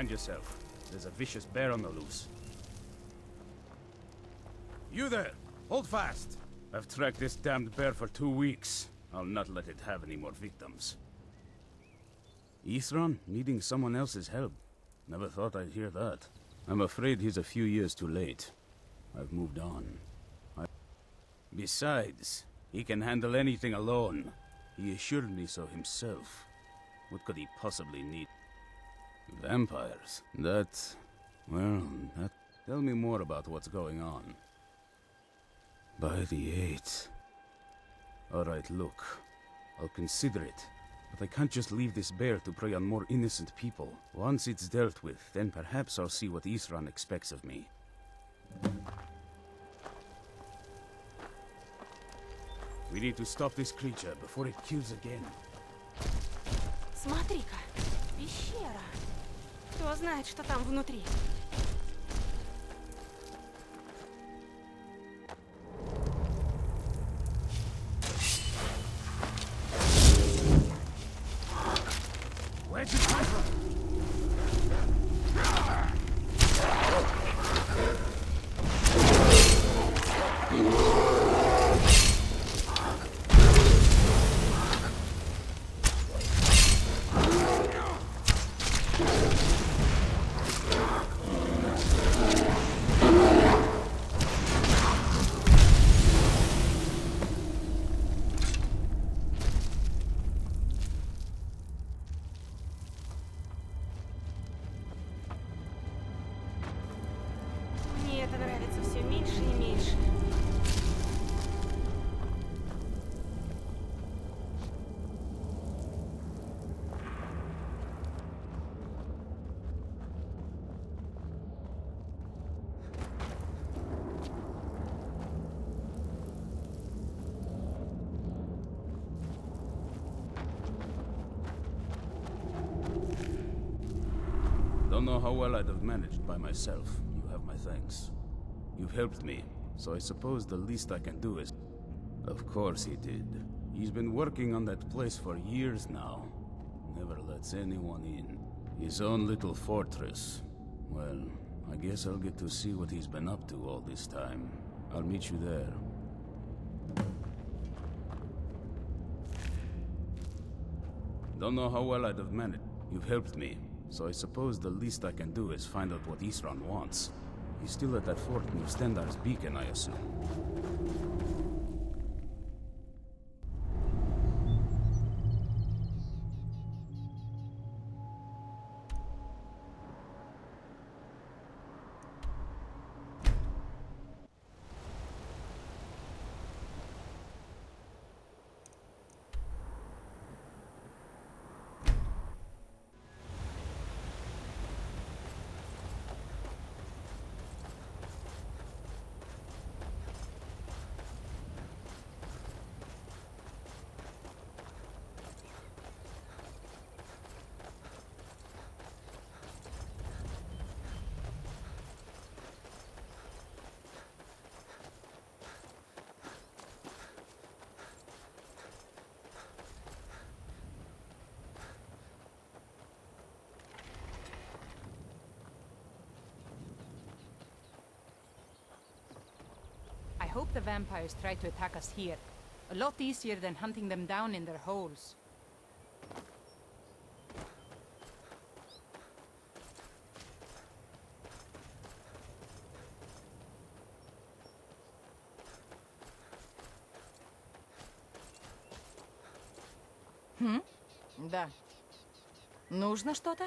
Mind yourself. There's a vicious bear on the loose. You there! Hold fast! I've tracked this damned bear for 2 weeks. I'll not let it have any more victims. Ithran needing someone else's help. Never thought I'd hear that. I'm afraid he's a few years too late. I've moved on. Besides, he can handle anything alone. He assured me so himself. What could he possibly need? Vampires? Well, tell me more about what's going on. By the 8th. Alright, look. I'll consider it. But I can't just leave this bear to prey on more innocent people. Once it's dealt with, then perhaps I'll see what Ithran expects of me. We need to stop this creature before it kills again. Смотри-ка, пещера. Кто знает, что там внутри? Where'd you come from? Мне это нравится все меньше и меньше. Don't know how well I'd have managed by myself. You have my thanks. You've helped me, so I suppose the least I can do is... Of course he did. He's been working on that place for years now. Never lets anyone in. His own little fortress. Well, I guess I'll get to see what he's been up to all this time. I'll meet you there. Don't know how well I'd have managed. You've helped me, so I suppose the least I can do is find out what Ithran wants. He's still at that fort near Stendar's beacon, I assume. I hope the vampires try to attack us here. A lot easier than hunting them down in their holes. Да. Нужно что-то?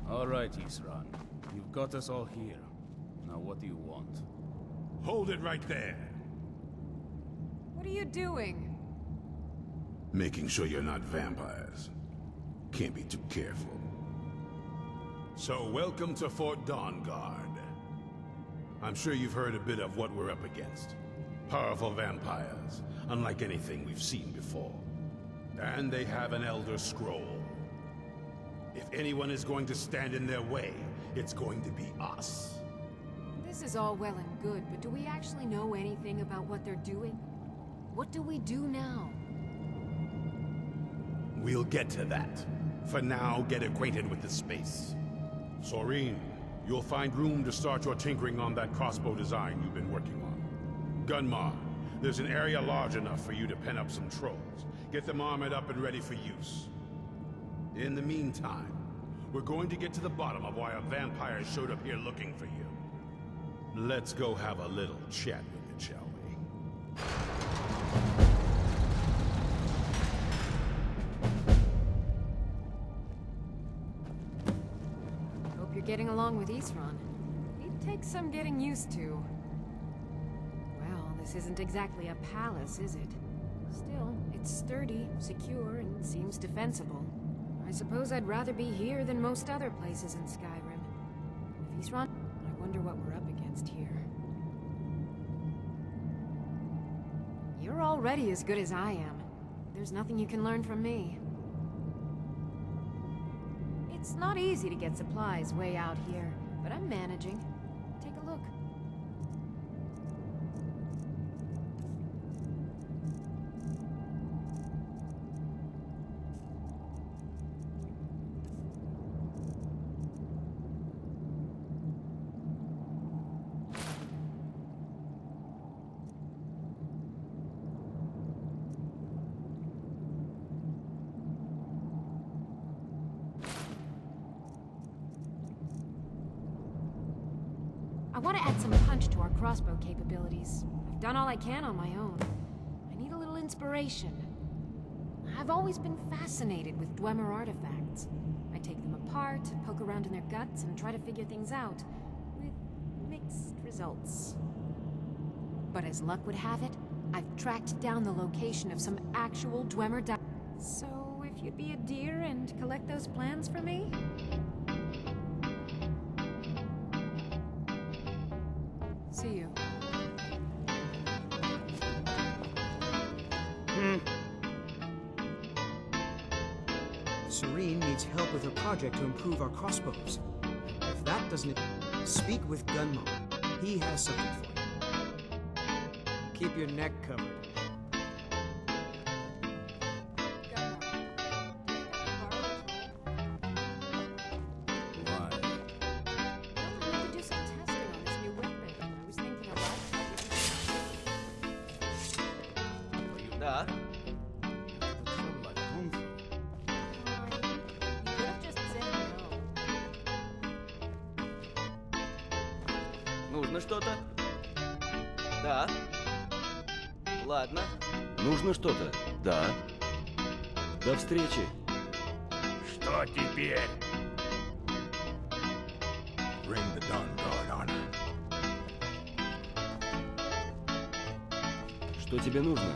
All right, Ithran. You've got us all here. Now what do you want? Hold it right there. What are you doing? Making sure you're not vampires. Can't be too careful. So, welcome to Fort Dawnguard. I'm sure you've heard a bit of what we're up against. Powerful vampires, unlike anything we've seen before. And they have an Elder Scroll. If anyone is going to stand in their way, it's going to be us. This is all well and good, but do we actually know anything about what they're doing? What do we do now? We'll get to that. For now, get acquainted with the space. Soreen, you'll find room to start your tinkering on that crossbow design you've been working on. Gunmar, there's an area large enough for you to pen up some trolls. Get them armored up and ready for use. In the meantime, we're going to get to the bottom of why a vampire showed up here looking for you. Let's go have a little chat with it, shall we? Hope you're getting along with Isran. It takes some getting used to. Well, this isn't exactly a palace, is it? Still, it's sturdy, secure, and seems defensible. I suppose I'd rather be here than most other places in Skyrim. If Isran... I wonder what we're up against here. You're already as good as I am. There's nothing you can learn from me. It's not easy to get supplies way out here, but I'm managing. Take a look. I want to add some punch to our crossbow capabilities. I've done all I can on my own. I need a little inspiration. I've always been fascinated with Dwemer artifacts. I take them apart, poke around in their guts, and try to figure things out, with mixed results. But as luck would have it, I've tracked down the location of some actual Dwemer So, if you'd be a dear and collect those plans for me? See you. Soreen needs help with her project to improve our crossbows. If that doesn't... Speak with Gunmar. He has something for you. Keep your neck covered. Да. Нужно что-то? Да. Ладно. Нужно что-то? Да. До встречи. Что теперь? Bring the Dawnguard on her. Что тебе нужно?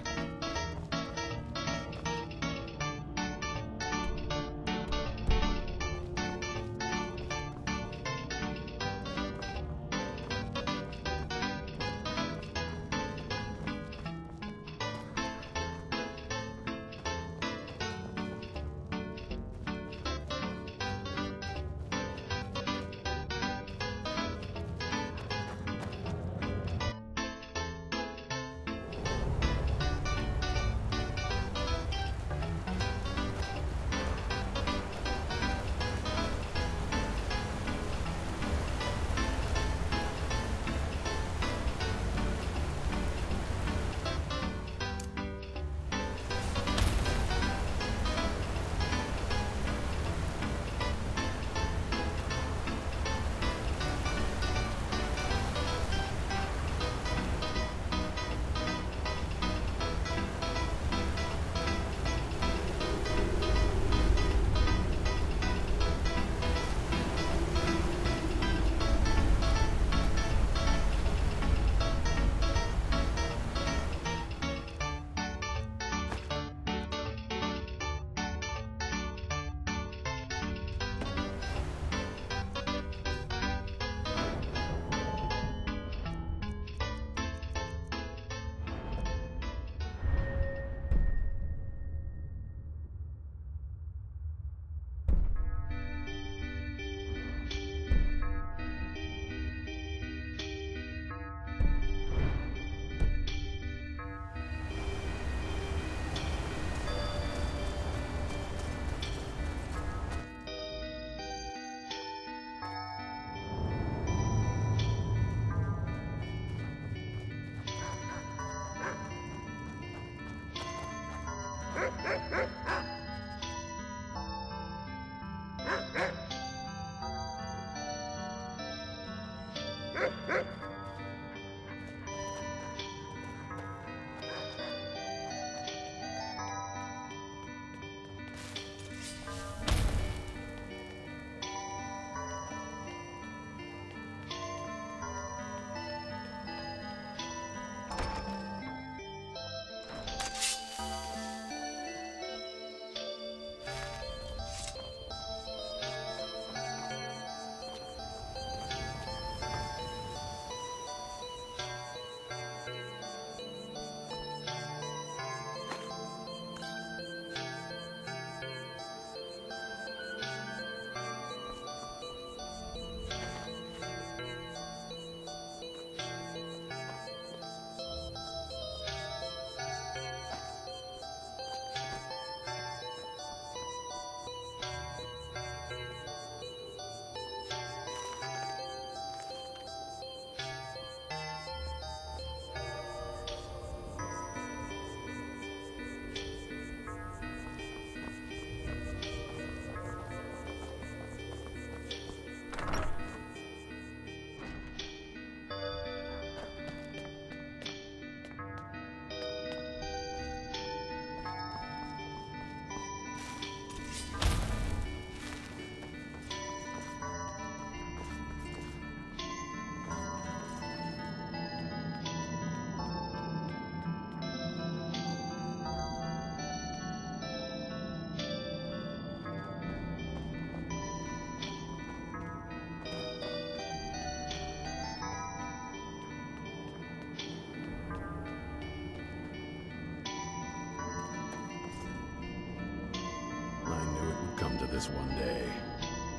Come to this one day.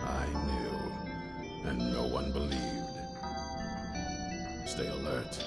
I knew, and no one believed. Stay alert.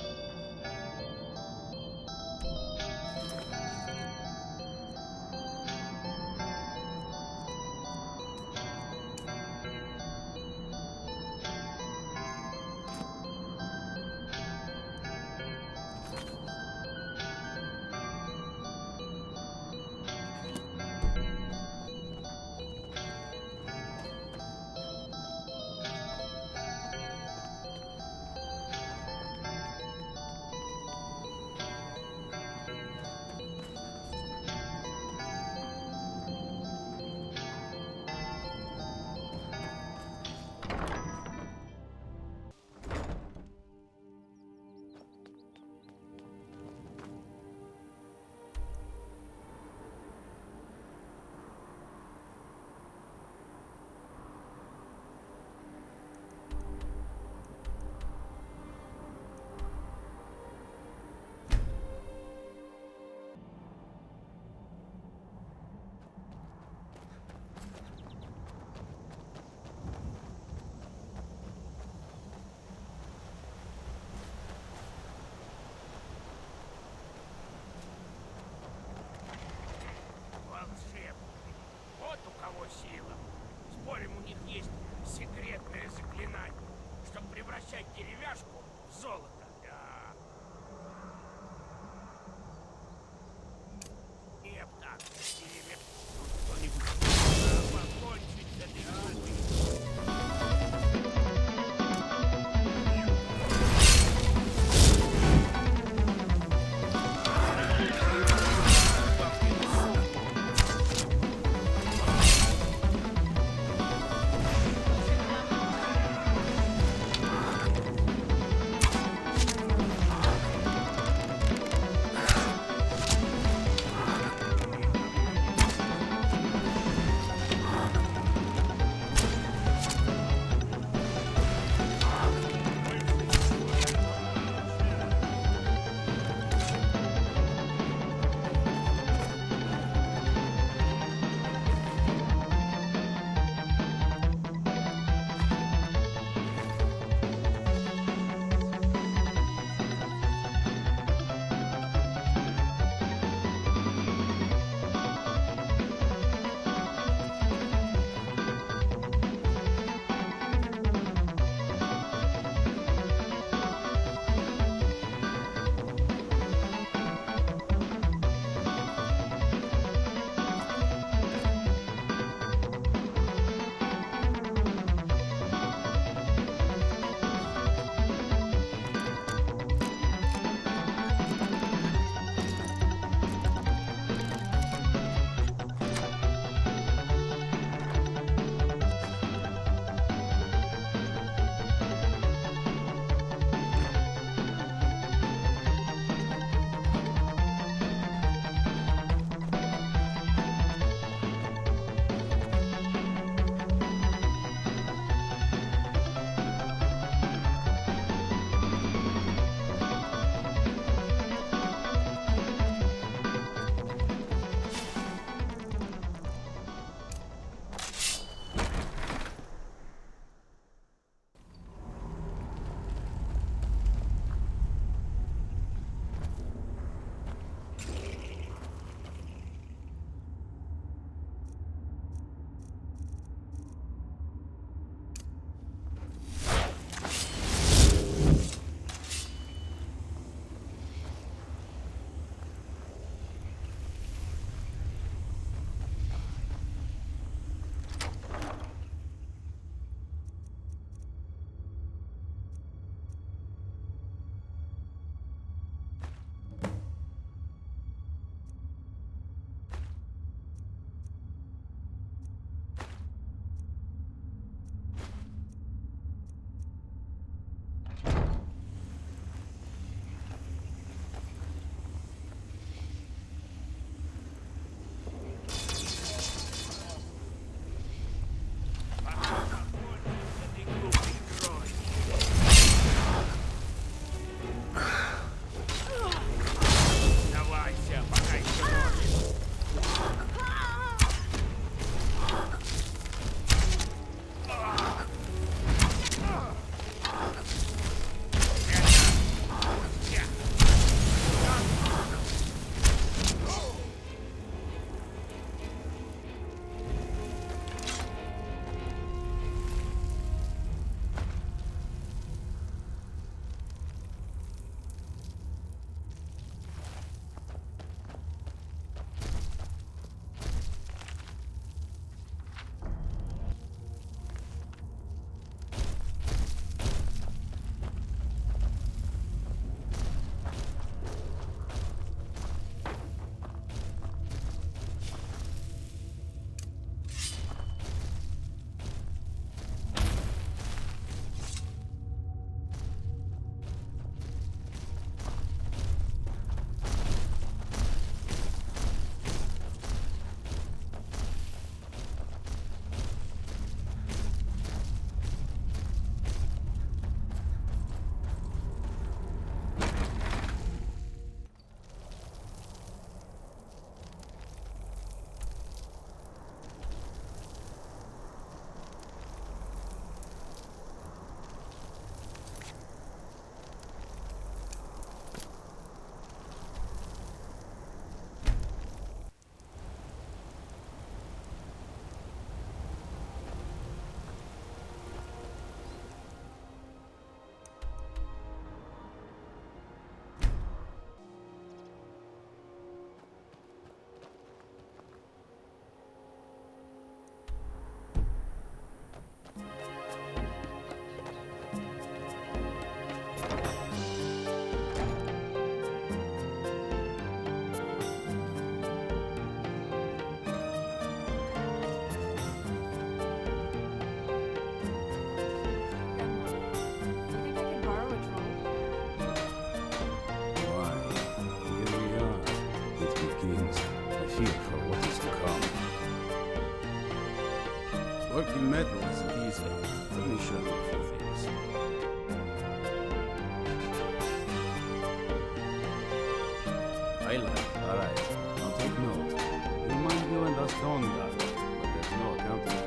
Dawnguard, but there's no accounting.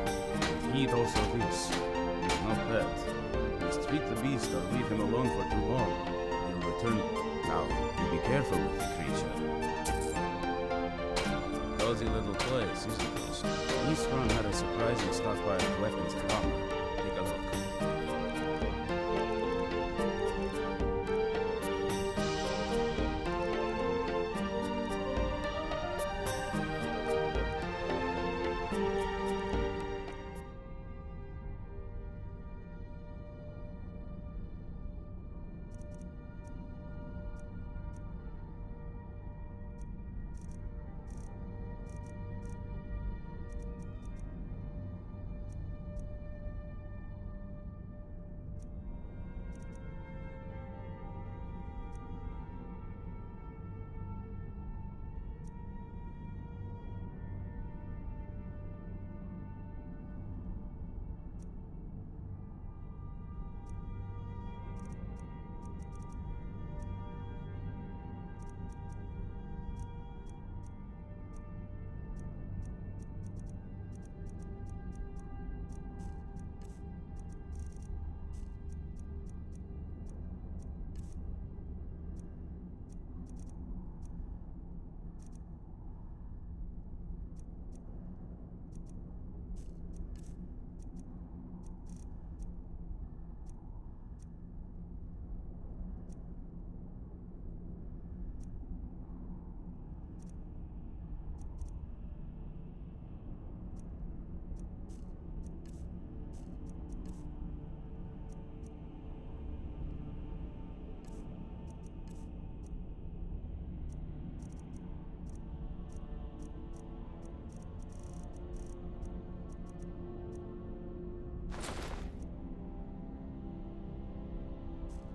And heed also this. He's not bad. Mistreat the beast or leave him alone for too long. He'll return. Now, you be careful with the creature. Cozy little place, isn't this? Eastron had a surprising stockpile of weapons and armor. Take a look.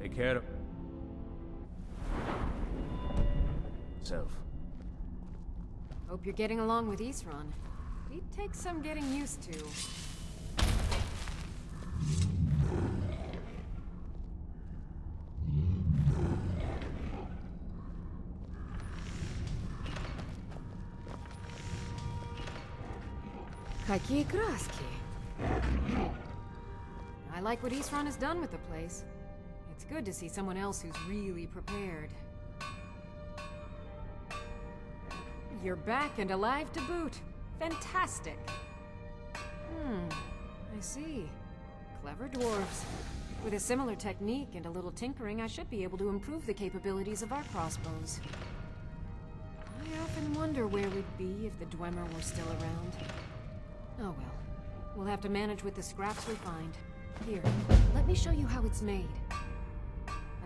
Take care of self. Hope you're getting along with Isran. He'd take some getting used to. Какие краски. I like what Isran has done with the place. It's good to see someone else who's really prepared. You're back and alive to boot. Fantastic. I see. Clever dwarves. With a similar technique and a little tinkering, I should be able to improve the capabilities of our crossbows. I often wonder where we'd be if the Dwemer were still around. Oh well. We'll have to manage with the scraps we find. Here, let me show you how it's made.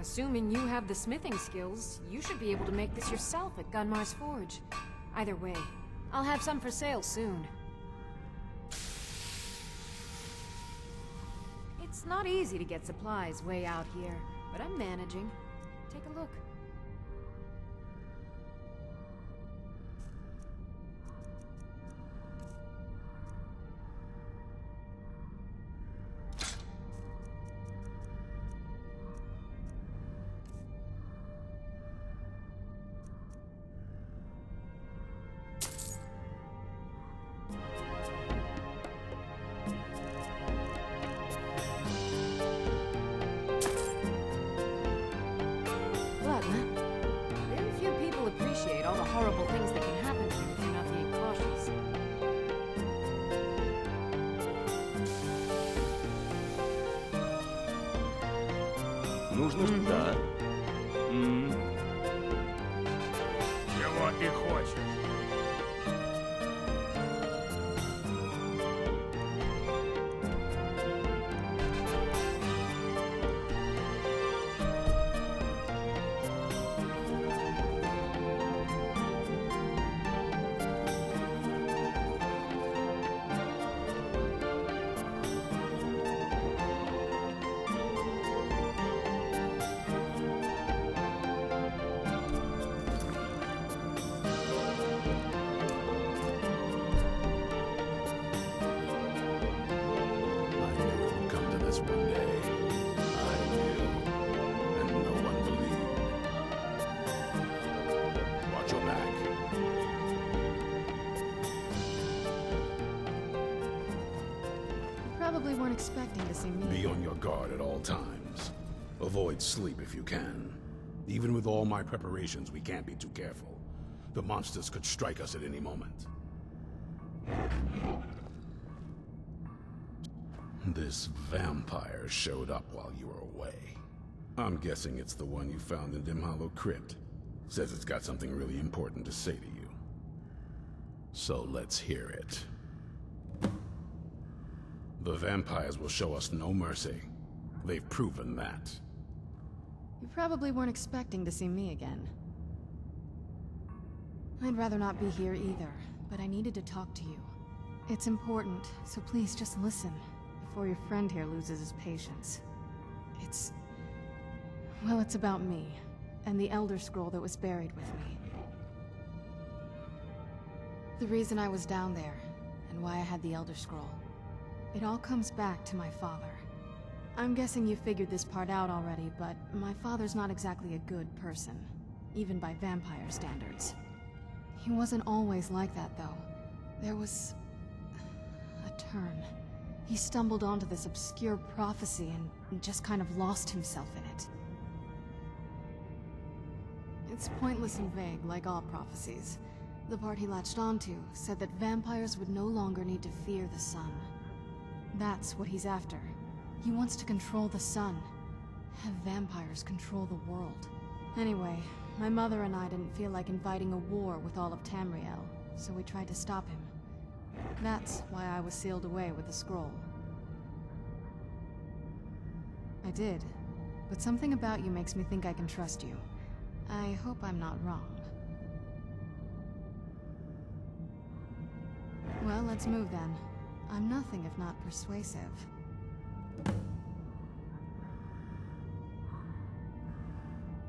Assuming you have the smithing skills, you should be able to make this yourself at Gunmar's Forge. Either way, I'll have some for sale soon. It's not easy to get supplies way out here, but I'm managing. Take a look. Very few people appreciate all the horrible things that can happen to you if you're not being cautious. Нужно да. Чего ты хочешь? One day, I knew, and no one believed. Watch your back. expecting to see me. Be on your guard at all times. Avoid sleep if you can. Even with all my preparations, we can't be too careful. The monsters could strike us at any moment. This vampire showed up while you were away. I'm guessing it's the one you found in Dim Hollow Crypt. Says it's got something really important to say to you. So let's hear it. The vampires will show us no mercy. They've proven that. You probably weren't expecting to see me again. I'd rather not be here either, but I needed to talk to you. It's important, so please just listen, before your friend here loses his patience. Well, it's about me, and the Elder Scroll that was buried with me. The reason I was down there, and why I had the Elder Scroll. It all comes back to my father. I'm guessing you figured this part out already, but my father's not exactly a good person, even by vampire standards. He wasn't always like that, though. There was a turn. He stumbled onto this obscure prophecy and just kind of lost himself in it. It's pointless and vague, like all prophecies. The part he latched onto said that vampires would no longer need to fear the sun. That's what he's after. He wants to control the sun. Have vampires control the world. Anyway, my mother and I didn't feel like inviting a war with all of Tamriel, so we tried to stop him. That's why I was sealed away with the scroll. I did, but something about you makes me think I can trust you. I hope I'm not wrong. Well, let's move then. I'm nothing if not persuasive.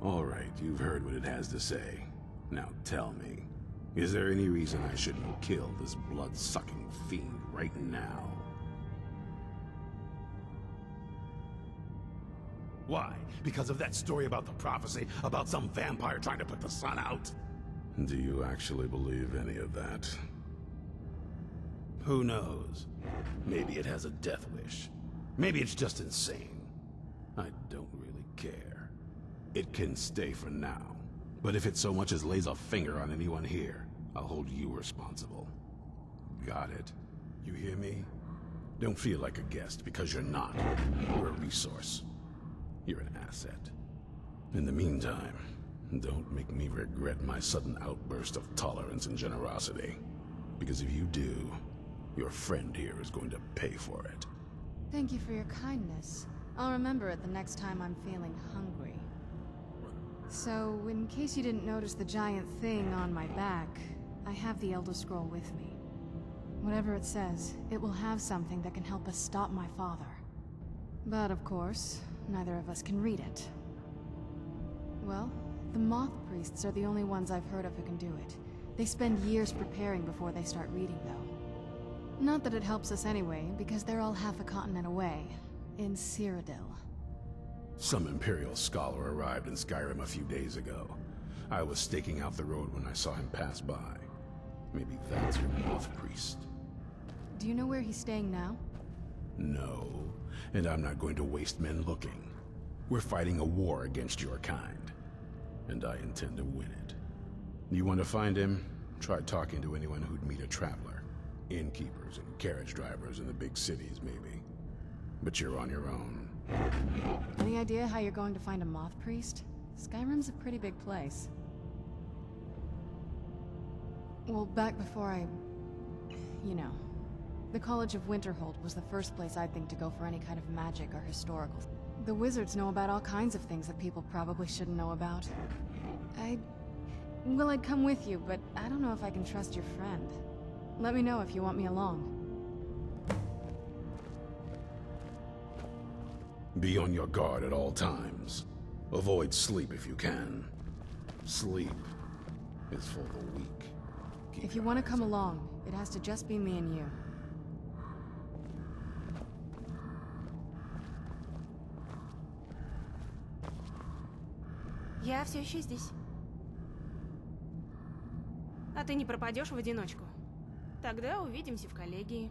All right, you've heard what it has to say. Now tell me, is there any reason I shouldn't kill this blood-sucking fiend right now? Why? Because of that story about the prophecy, about some vampire trying to put the sun out? Do you actually believe any of that? Who knows? Maybe it has a death wish. Maybe it's just insane. I don't really care. It can stay for now. But if it so much as lays a finger on anyone here, I'll hold you responsible. Got it? You hear me? Don't feel like a guest, because you're not. You're a resource. You're an asset. In the meantime, don't make me regret my sudden outburst of tolerance and generosity. Because if you do, your friend here is going to pay for it. Thank you for your kindness. I'll remember it the next time I'm feeling hungry. So, in case you didn't notice the giant thing on my back, I have the Elder Scroll with me. Whatever it says, it will have something that can help us stop my father. But of course, neither of us can read it. Well, the Moth Priests are the only ones I've heard of who can do it. They spend years preparing before they start reading, though. Not that it helps us anyway, because they're all half a continent away, in Cyrodiil. Some Imperial scholar arrived in Skyrim a few days ago. I was staking out the road when I saw him pass by. Maybe that's your Moth Priest. Do you know where he's staying now? No, and I'm not going to waste men looking. We're fighting a war against your kind, and I intend to win it. You want to find him? Try talking to anyone who'd meet a traveler. Innkeepers and carriage drivers in the big cities, maybe. But you're on your own. Any idea how you're going to find a Moth Priest? Skyrim's a pretty big place. Well, back before you know, the College of Winterhold was the first place I'd think to go for any kind of magic or historical. The wizards know about all kinds of things that people probably shouldn't know about. Well, I'd come with you, but I don't know if I can trust your friend. Let me know if you want me along. Be on your guard at all times. Avoid sleep if you can. Sleep is for the weak. If you want to come along, it has to just be me and you. Я все еще здесь. А ты не пропадешь в одиночку? Тогда увидимся в коллегии.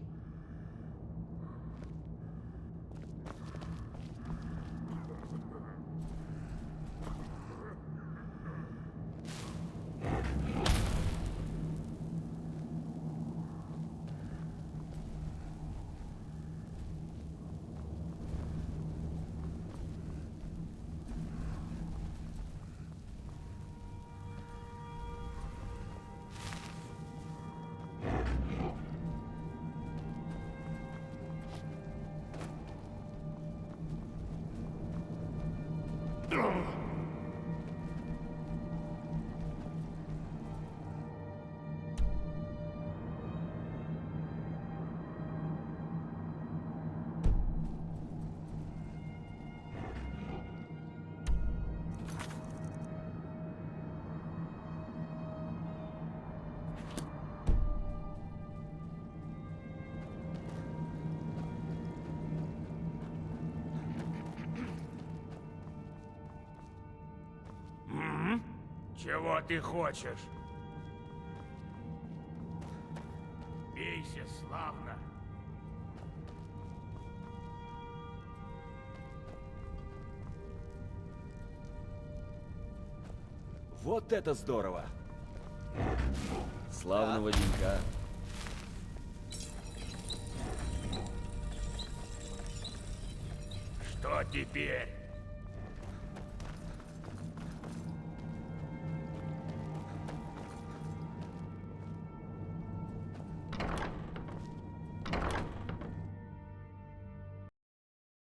Чего ты хочешь? Бейся славно. Вот это здорово! Славного денька. Что теперь?